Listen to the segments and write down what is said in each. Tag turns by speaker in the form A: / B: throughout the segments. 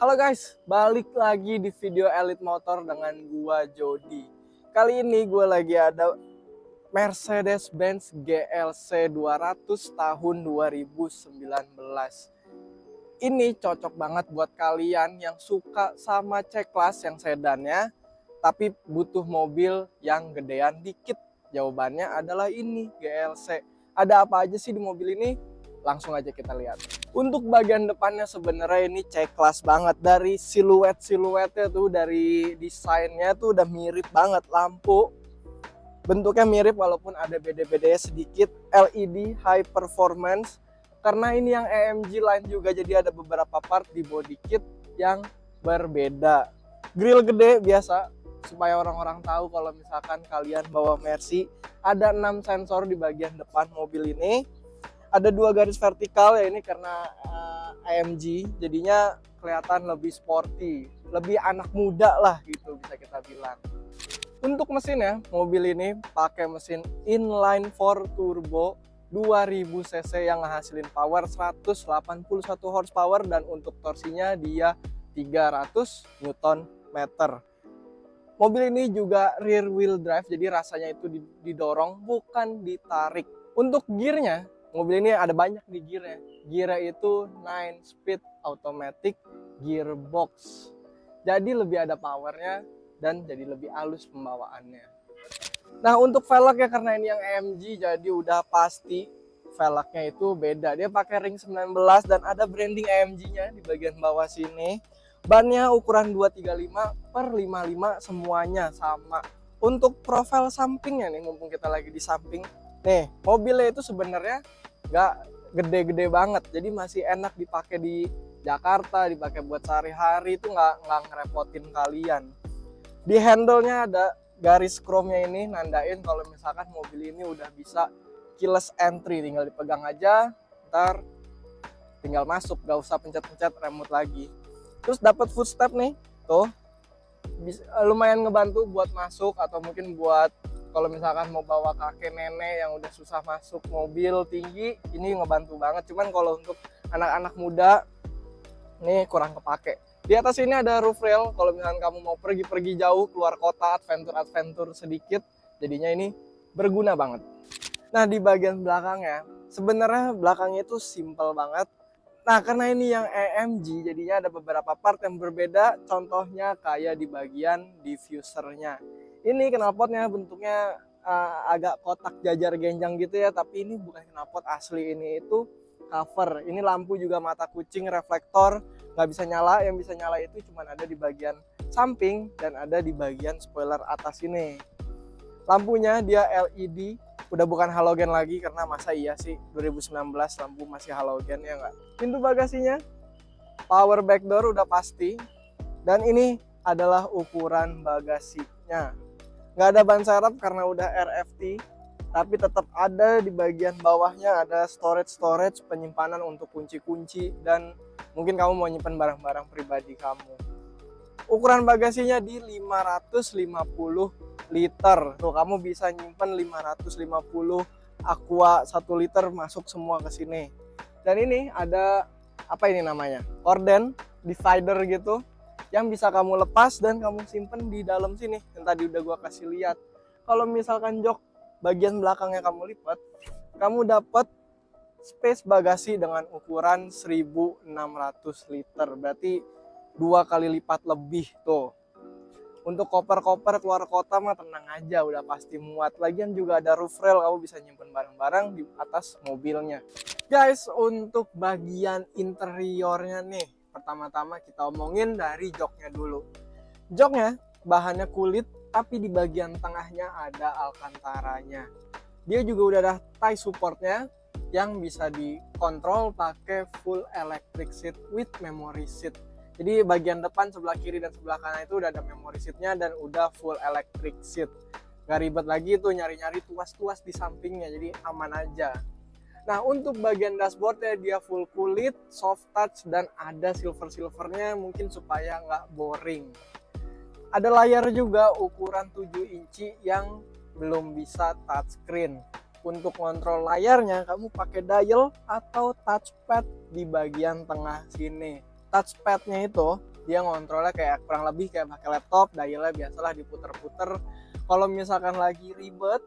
A: Halo guys, balik lagi di video Elite Motor dengan gua Jody. Kali ini gue lagi ada Mercedes-Benz GLC 200 tahun 2019. Ini cocok banget buat kalian yang suka sama C-Class yang sedannya, tapi butuh mobil yang gedean dikit. Jawabannya adalah ini, GLC. Ada apa aja sih di mobil ini? Langsung aja kita lihat. Untuk bagian depannya sebenarnya ini C-Class banget. Dari siluetnya tuh, dari desainnya tuh udah mirip banget. Lampu bentuknya mirip walaupun ada beda-bedanya sedikit. LED high performance. Karena ini yang AMG line juga, jadi ada beberapa part di body kit yang berbeda. Grill gede biasa supaya orang-orang tahu kalau misalkan kalian bawa Mercy. Ada 6 sensor di bagian depan mobil ini. Ada 2 garis vertikal ya, ini karena AMG jadinya kelihatan lebih sporty, lebih anak muda lah gitu bisa kita bilang. Untuk mesinnya, mobil ini pakai mesin inline 4 turbo 2000 cc yang ngehasilin power 181 horsepower, dan untuk torsinya dia 300 Nm. Mobil ini juga rear wheel drive, jadi rasanya itu didorong bukan ditarik. Untuk gearnya, mobil ini ada banyak di gearnya. Gearnya itu 9 speed automatic gearbox. Jadi lebih ada powernya dan jadi lebih halus pembawaannya. Nah, untuk velgnya karena ini yang AMG jadi udah pasti velgnya itu beda. Dia pakai ring 19 dan ada branding AMG-nya di bagian bawah sini. Bannya ukuran 235/55 semuanya sama. Untuk profil sampingnya nih, mumpung kita lagi di samping. Nih, mobilnya itu sebenarnya nggak gede-gede banget, jadi masih enak dipakai di Jakarta, dipakai buat sehari-hari, itu nggak ngerepotin kalian. Di handle-nya ada garis chrome-nya ini nandain kalau misalkan mobil ini udah bisa keyless entry, tinggal dipegang aja, ntar tinggal masuk, gak usah pencet-pencet remote lagi. Terus dapat footstep nih, tuh lumayan ngebantu buat masuk, atau mungkin buat kalau misalkan mau bawa kakek nenek yang udah susah masuk mobil tinggi, ini ngebantu banget. Cuman kalau untuk anak-anak muda, ini kurang kepake. Di atas ini ada roof rail, kalau misalkan kamu mau pergi-pergi jauh, keluar kota, adventure sedikit, jadinya ini berguna banget. Nah, di bagian belakangnya, sebenarnya belakangnya itu simple banget. Nah, karena ini yang AMG, jadinya ada beberapa part yang berbeda, contohnya kayak di bagian diffusernya. Ini knalpotnya bentuknya agak kotak jajar genjang gitu ya, tapi ini bukan knalpot asli, ini itu cover. Ini lampu juga mata kucing, reflektor, nggak bisa nyala. Yang bisa nyala itu cuma ada di bagian samping dan ada di bagian spoiler atas ini. Lampunya dia LED, udah bukan halogen lagi, karena masa iya sih 2019 lampu masih halogen, ya nggak. Pintu bagasinya power back door udah pasti, dan ini adalah ukuran bagasinya. Nggak ada ban serep karena udah RFT, tapi tetap ada di bagian bawahnya ada storage penyimpanan untuk kunci-kunci, dan mungkin kamu mau nyimpan barang-barang pribadi kamu. Ukuran bagasinya di 550 liter. Tuh, kamu bisa nyimpan 550 aqua 1 liter masuk semua ke sini. Dan ini ada apa ini namanya? Cordon divider gitu, yang bisa kamu lepas dan kamu simpen di dalam sini yang tadi udah gua kasih lihat. Kalau misalkan jok bagian belakangnya kamu lipat, kamu dapat space bagasi dengan ukuran 1600 liter, berarti 2 kali lipat lebih tuh. Untuk koper-koper keluar kota mah tenang aja, udah pasti muat. Lagian juga ada roof rail, kamu bisa nyimpen barang-barang di atas mobilnya. Guys, untuk bagian interiornya nih, pertama-tama kita omongin dari joknya dulu. Joknya bahannya kulit, tapi di bagian tengahnya ada alcantaranya. Dia juga udah ada tie supportnya yang bisa dikontrol pakai full electric seat with memory seat. Jadi bagian depan, sebelah kiri dan sebelah kanan itu udah ada memory seatnya dan udah full electric seat. Gak ribet lagi tuh nyari-nyari tuas-tuas di sampingnya, jadi aman aja. Nah, untuk bagian dashboardnya dia full kulit, soft touch, dan ada silver-silvernya mungkin supaya nggak boring. Ada layar juga ukuran 7 inci yang belum bisa touchscreen. Untuk kontrol layarnya kamu pakai dial atau touchpad di bagian tengah sini. Touchpadnya itu dia ngontrolnya kayak kurang lebih kayak pakai laptop, dialnya biasalah diputer-puter. Kalau misalkan lagi ribet,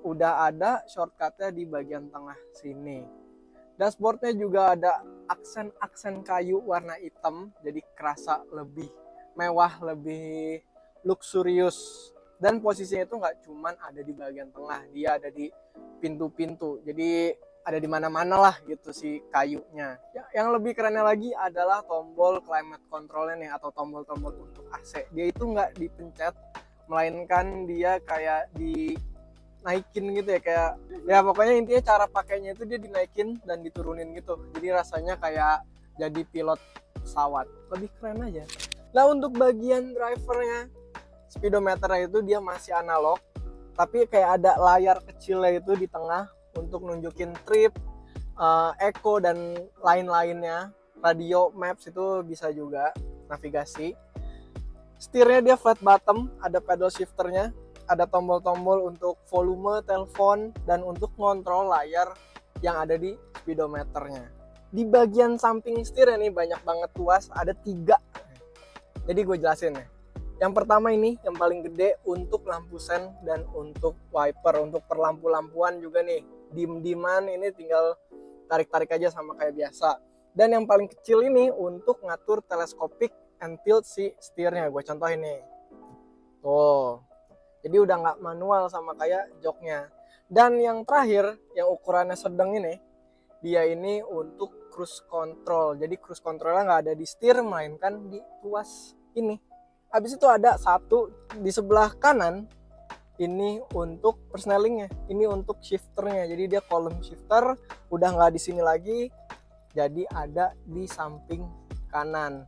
A: udah ada shortcutnya di bagian tengah sini. Dashboardnya juga ada aksen-aksen kayu warna hitam, jadi kerasa lebih mewah, lebih luxurious. Dan posisinya itu nggak cuman ada di bagian tengah, dia ada di pintu-pintu. Jadi ada di mana-mana lah gitu si kayunya. Yang lebih kerennya lagi adalah tombol climate controlnya nih, atau tombol-tombol untuk AC. Dia itu nggak dipencet, melainkan dia kayak dinaikin gitu ya, kayak ya pokoknya intinya cara pakainya itu dia dinaikin dan diturunin gitu. Jadi rasanya kayak jadi pilot pesawat. Lebih keren aja. Nah, untuk bagian drivernya, speedometernya itu dia masih analog, tapi kayak ada layar kecilnya itu di tengah untuk nunjukin trip, eco dan lain-lainnya. Radio, maps itu bisa juga, navigasi. Setirnya dia flat bottom, ada pedal shifternya, ada tombol-tombol untuk volume, telepon, dan untuk ngontrol layar yang ada di speedometernya. Di bagian samping setirnya nih banyak banget tuas, ada 3. Jadi gue jelasin ya. Yang pertama ini yang paling gede untuk lampu sen dan untuk wiper, untuk perlampu-lampuan juga nih. Dim-diman ini tinggal tarik-tarik aja sama kayak biasa. Dan yang paling kecil ini untuk ngatur teleskopik and tilt si setirnya. Gue contohin nih. Tuh. Jadi udah nggak manual sama kayak joknya. Dan yang terakhir, yang ukurannya sedang ini, dia ini untuk cruise control. Jadi cruise controlnya nggak ada di setir, melainkan di tuas ini. Habis itu ada satu di sebelah kanan, ini untuk persnelingnya, ini untuk shifternya. Jadi dia column shifter, udah nggak di sini lagi, jadi ada di samping kanan.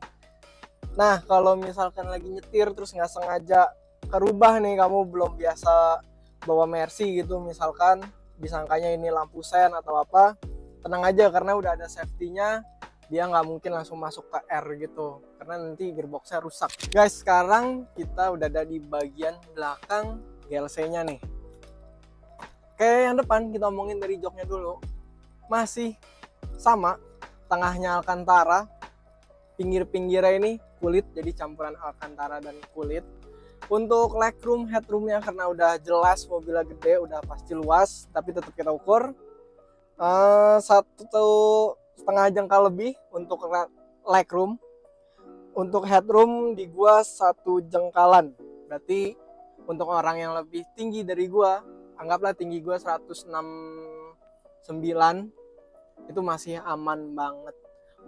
A: Nah, kalau misalkan lagi nyetir terus nggak sengaja kerubah nih, kamu belum biasa bawa Mercy gitu misalkan, disangkanya ini lampu sen atau apa, tenang aja karena udah ada safety-nya. Dia nggak mungkin langsung masuk ke R gitu, karena nanti gearboxnya rusak. Guys, sekarang kita udah ada di bagian belakang GLC-nya nih. Kayak yang depan, kita omongin dari joknya dulu. Masih sama, tengahnya Alcantara, pinggir-pinggirnya ini kulit, jadi campuran Alcantara dan kulit. Untuk legroom, headroomnya karena udah jelas mobilnya gede, udah pasti luas, tapi tetap kita ukur 1,5 jengkal lebih untuk legroom. Untuk headroom di gua 1 jengkalan. Berarti untuk orang yang lebih tinggi dari gua, anggaplah tinggi gua 169, itu masih aman banget.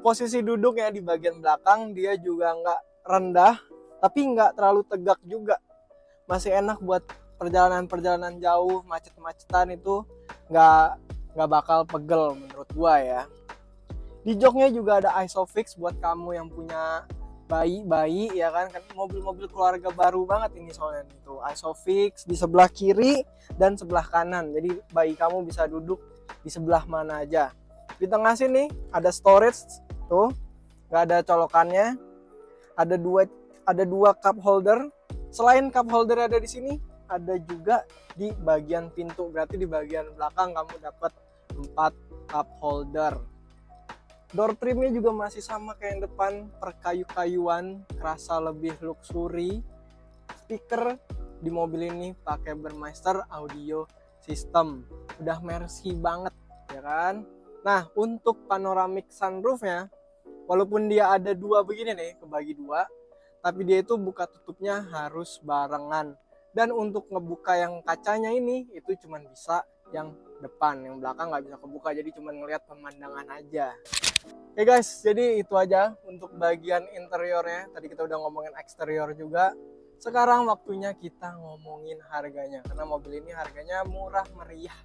A: Posisi duduknya di bagian belakang dia juga nggak rendah, tapi nggak terlalu tegak juga. Masih enak buat perjalanan-perjalanan jauh, macet-macetan itu nggak bakal pegel menurut gua ya. Di joknya juga ada ISOFIX buat kamu yang punya bayi ya kan mobil-mobil keluarga baru banget ini soalnya itu. ISOFIX di sebelah kiri dan sebelah kanan. Jadi bayi kamu bisa duduk di sebelah mana aja. Di tengah sini ada storage tuh, nggak ada colokannya. Ada dua cup holder. Selain cup holder ada di sini, ada juga di bagian pintu. Berarti di bagian belakang kamu dapat 4 cup holder. Door trimnya juga masih sama kayak yang depan, perkayu-kayuan, kerasa lebih luxury. Speaker di mobil ini pakai Burmeister audio system, udah Mercy banget ya kan. Nah, untuk panoramic sunroofnya, walaupun dia ada 2 begini nih, kebagi 2, tapi dia itu buka tutupnya harus barengan. Dan untuk ngebuka yang kacanya ini, itu cuma bisa yang depan, yang belakang nggak bisa kebuka, jadi cuma ngelihat pemandangan aja. Oke guys, jadi itu aja untuk bagian interiornya. Tadi kita udah ngomongin eksterior juga. Sekarang waktunya kita ngomongin harganya, karena mobil ini harganya murah meriah.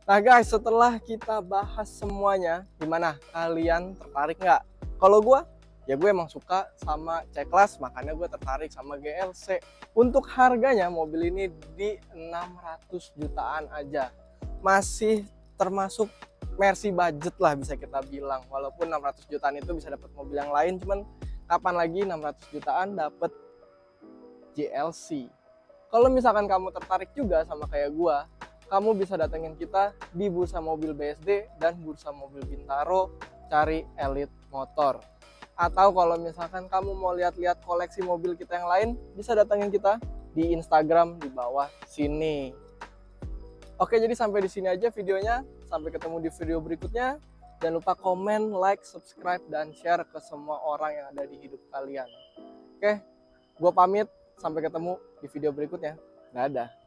A: Nah guys, setelah kita bahas semuanya, gimana? Kalian tertarik nggak? Kalau gue, ya gue emang suka sama C-Class, makanya gue tertarik sama GLC. Untuk harganya, mobil ini di 600 jutaan aja. Masih termasuk Mercy budget lah bisa kita bilang. Walaupun 600 jutaan itu bisa dapat mobil yang lain, cuman kapan lagi 600 jutaan dapat GLC. Kalau misalkan kamu tertarik juga sama kayak gua, kamu bisa datengin kita di Bursa Mobil BSD dan Bursa Mobil Bintaro, cari Elite Motor. Atau kalau misalkan kamu mau lihat-lihat koleksi mobil kita yang lain, bisa datangin kita di Instagram di bawah sini. Oke, jadi sampai di sini aja videonya. Sampai ketemu di video berikutnya. Jangan lupa komen, like, subscribe, dan share ke semua orang yang ada di hidup kalian. Oke, gue pamit. Sampai ketemu di video berikutnya. Dadah.